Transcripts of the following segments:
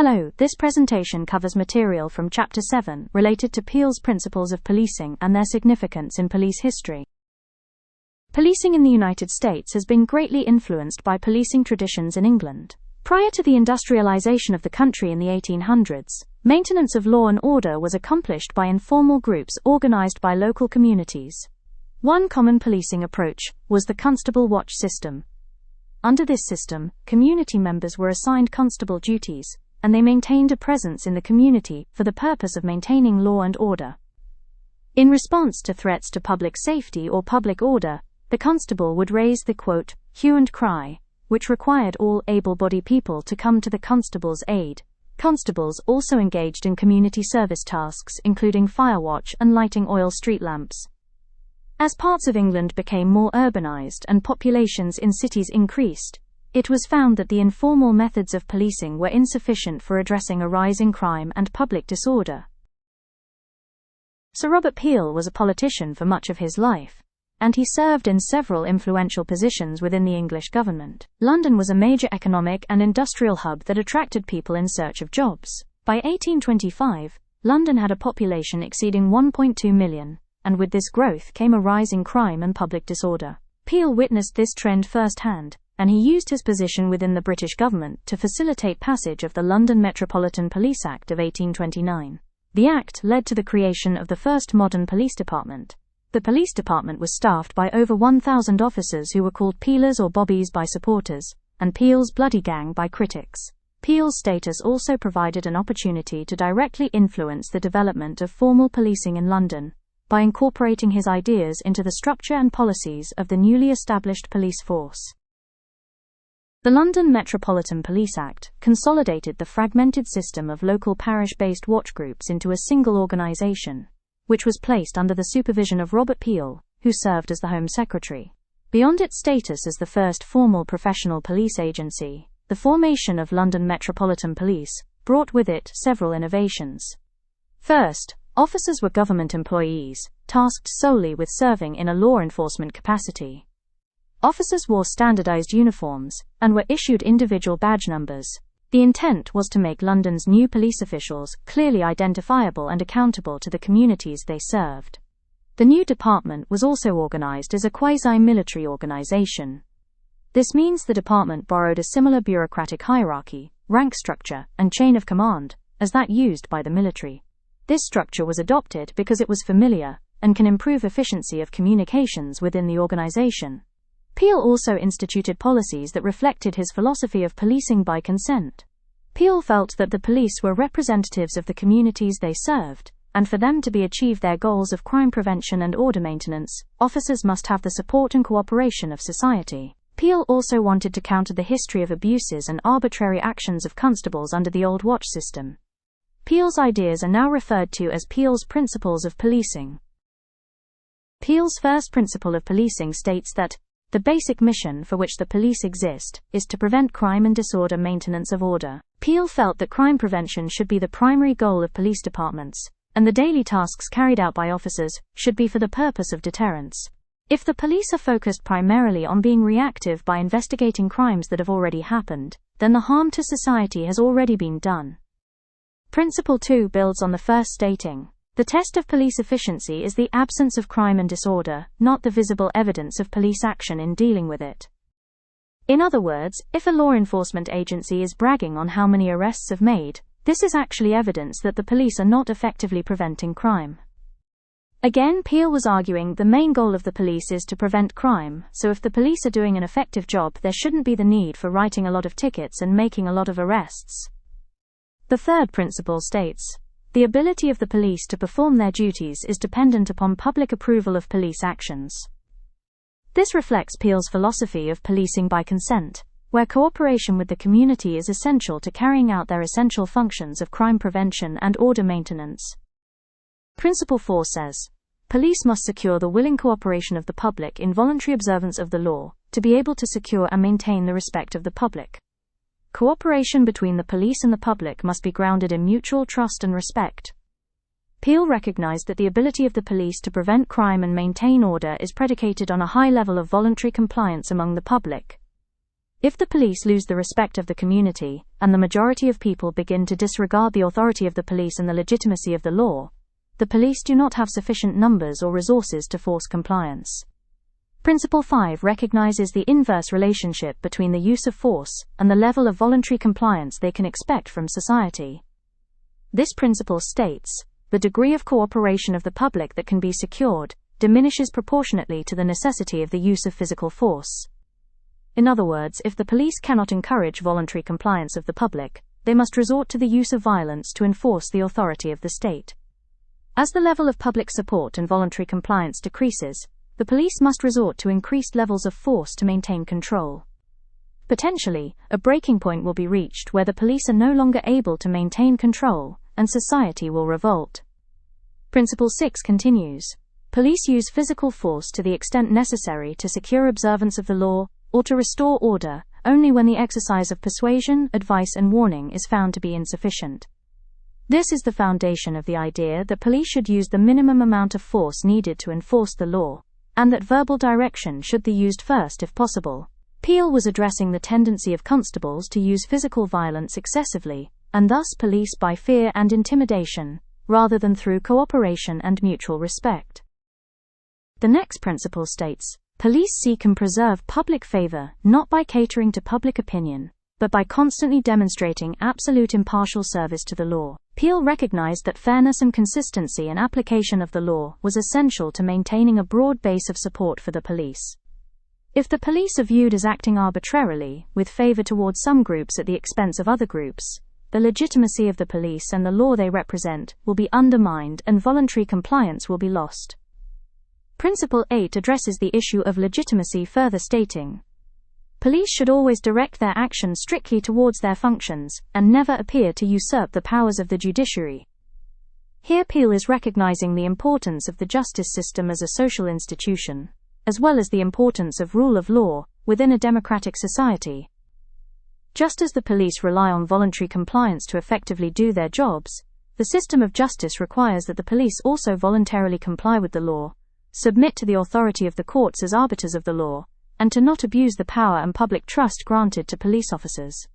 Hello, this presentation covers material from Chapter 7 related to Peel's principles of policing and their significance in police history. Policing in the United States has been greatly influenced by policing traditions in England. Prior to the industrialization of the country in the 1800s, maintenance of law and order was accomplished by informal groups organized by local communities. One common policing approach was the constable watch system. Under this system, community members were assigned constable duties, and they maintained a presence in the community for the purpose of maintaining law and order. In response to threats to public safety or public order, the constable would raise the, quote, hue and cry, which required all able-bodied people to come to the constable's aid. Constables also engaged in community service tasks including fire watch and lighting oil street lamps. As parts of England became more urbanized and populations in cities increased, it was found that the informal methods of policing were insufficient for addressing a rise in crime and public disorder. Sir Robert Peel was a politician for much of his life, and he served in several influential positions within the English government. London was a major economic and industrial hub that attracted people in search of jobs. By 1825, London had a population exceeding 1.2 million, and with this growth came a rise in crime and public disorder. Peel witnessed this trend firsthand, and he used his position within the British government to facilitate passage of the London Metropolitan Police Act of 1829. The Act led to the creation of the first modern police department. The police department was staffed by over 1,000 officers who were called Peelers or Bobbies by supporters, and Peel's Bloody Gang by critics. Peel's status also provided an opportunity to directly influence the development of formal policing in London, by incorporating his ideas into the structure and policies of the newly established police force. The London Metropolitan Police Act consolidated the fragmented system of local parish-based watch groups into a single organisation, which was placed under the supervision of Robert Peel, who served as the Home Secretary. Beyond its status as the first formal professional police agency, the formation of London Metropolitan Police brought with it several innovations. First, officers were government employees, tasked solely with serving in a law enforcement capacity. Officers wore standardized uniforms, and were issued individual badge numbers. The intent was to make London's new police officials clearly identifiable and accountable to the communities they served. The new department was also organized as a quasi-military organization. This means the department borrowed a similar bureaucratic hierarchy, rank structure, and chain of command as that used by the military. This structure was adopted because it was familiar and can improve efficiency of communications within the organization. Peel also instituted policies that reflected his philosophy of policing by consent. Peel felt that the police were representatives of the communities they served, and for them to achieve their goals of crime prevention and order maintenance, officers must have the support and cooperation of society. Peel also wanted to counter the history of abuses and arbitrary actions of constables under the old watch system. Peel's ideas are now referred to as Peel's principles of policing. Peel's first principle of policing states that the basic mission for which the police exist is to prevent crime and disorder, maintenance of order. Peel felt that crime prevention should be the primary goal of police departments, and the daily tasks carried out by officers should be for the purpose of deterrence. If the police are focused primarily on being reactive by investigating crimes that have already happened, then the harm to society has already been done. Principle 2 builds on the first, stating, the test of police efficiency is the absence of crime and disorder, not the visible evidence of police action in dealing with it. In other words, if a law enforcement agency is bragging on how many arrests have made, this is actually evidence that the police are not effectively preventing crime. Again, Peel was arguing the main goal of the police is to prevent crime, so if the police are doing an effective job, there shouldn't be the need for writing a lot of tickets and making a lot of arrests. The third principle states, the ability of the police to perform their duties is dependent upon public approval of police actions. This reflects Peel's philosophy of policing by consent, where cooperation with the community is essential to carrying out their essential functions of crime prevention and order maintenance. Principle 4 says, police must secure the willing cooperation of the public in voluntary observance of the law, to be able to secure and maintain the respect of the public. Cooperation between the police and the public must be grounded in mutual trust and respect. Peel recognized that the ability of the police to prevent crime and maintain order is predicated on a high level of voluntary compliance among the public. If the police lose the respect of the community, and the majority of people begin to disregard the authority of the police and the legitimacy of the law, the police do not have sufficient numbers or resources to force compliance. Principle 5 recognizes the inverse relationship between the use of force and the level of voluntary compliance they can expect from society. This principle states, the degree of cooperation of the public that can be secured diminishes proportionately to the necessity of the use of physical force. In other words, if the police cannot encourage voluntary compliance of the public, they must resort to the use of violence to enforce the authority of the state. As the level of public support and voluntary compliance decreases, the police must resort to increased levels of force to maintain control. Potentially, a breaking point will be reached where the police are no longer able to maintain control, and society will revolt. Principle 6 continues. Police use physical force to the extent necessary to secure observance of the law, or to restore order, only when the exercise of persuasion, advice and warning is found to be insufficient. This is the foundation of the idea that police should use the minimum amount of force needed to enforce the law, and that verbal direction should be used first if possible. Peel was addressing the tendency of constables to use physical violence excessively, and thus police by fear and intimidation, rather than through cooperation and mutual respect. The next principle states, police seek and preserve public favor not by catering to public opinion, but by constantly demonstrating absolute impartial service to the law. Peel recognized that fairness and consistency in application of the law was essential to maintaining a broad base of support for the police. If the police are viewed as acting arbitrarily, with favor towards some groups at the expense of other groups, the legitimacy of the police and the law they represent will be undermined and voluntary compliance will be lost. Principle 8 addresses the issue of legitimacy, further stating, police should always direct their action strictly towards their functions, and never appear to usurp the powers of the judiciary. Here Peel is recognizing the importance of the justice system as a social institution, as well as the importance of rule of law within a democratic society. Just as the police rely on voluntary compliance to effectively do their jobs, the system of justice requires that the police also voluntarily comply with the law, submit to the authority of the courts as arbiters of the law, and to not abuse the power and public trust granted to police officers.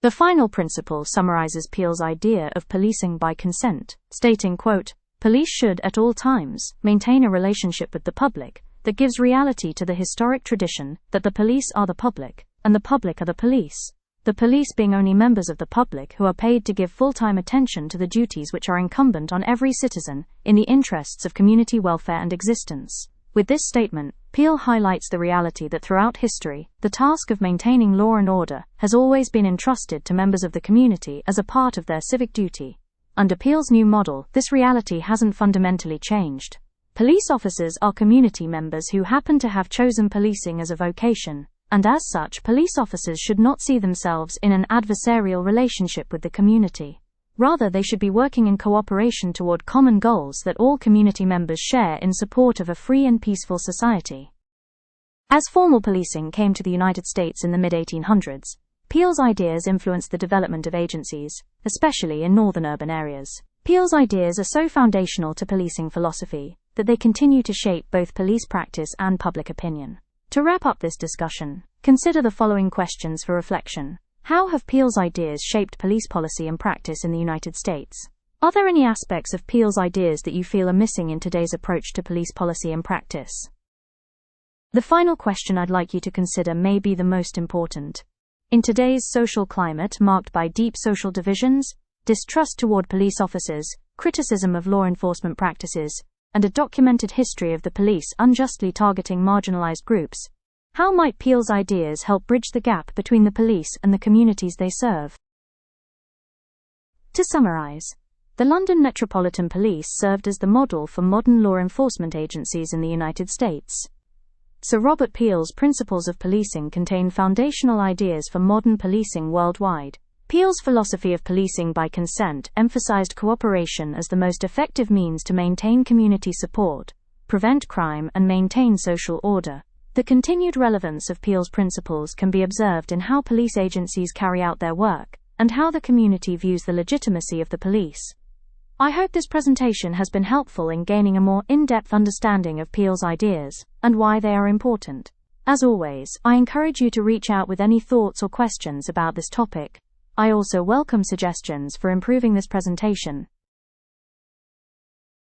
The final principle summarizes Peel's idea of policing by consent, stating, quote, police should at all times maintain a relationship with the public that gives reality to the historic tradition that the police are the public, and the public are the police, the police being only members of the public who are paid to give full-time attention to the duties which are incumbent on every citizen in the interests of community welfare and existence. With this statement, Peel highlights the reality that throughout history, the task of maintaining law and order has always been entrusted to members of the community as a part of their civic duty. Under Peel's new model, this reality hasn't fundamentally changed. Police officers are community members who happen to have chosen policing as a vocation, and as such, police officers should not see themselves in an adversarial relationship with the community. Rather, they should be working in cooperation toward common goals that all community members share in support of a free and peaceful society. As formal policing came to the United States in the mid-1800s, Peel's ideas influenced the development of agencies, especially in northern urban areas. Peel's ideas are so foundational to policing philosophy that they continue to shape both police practice and public opinion. To wrap up this discussion, consider the following questions for reflection. How have Peel's ideas shaped police policy and practice in the United States? Are there any aspects of Peel's ideas that you feel are missing in today's approach to police policy and practice? The final question I'd like you to consider may be the most important. In today's social climate marked by deep social divisions, distrust toward police officers, criticism of law enforcement practices, and a documented history of the police unjustly targeting marginalized groups, how might Peel's ideas help bridge the gap between the police and the communities they serve? To summarize, the London Metropolitan Police served as the model for modern law enforcement agencies in the United States. Sir Robert Peel's principles of policing contain foundational ideas for modern policing worldwide. Peel's philosophy of policing by consent emphasized cooperation as the most effective means to maintain community support, prevent crime, and maintain social order. The continued relevance of Peel's principles can be observed in how police agencies carry out their work, and how the community views the legitimacy of the police. I hope this presentation has been helpful in gaining a more in-depth understanding of Peel's ideas, and why they are important. As always, I encourage you to reach out with any thoughts or questions about this topic. I also welcome suggestions for improving this presentation.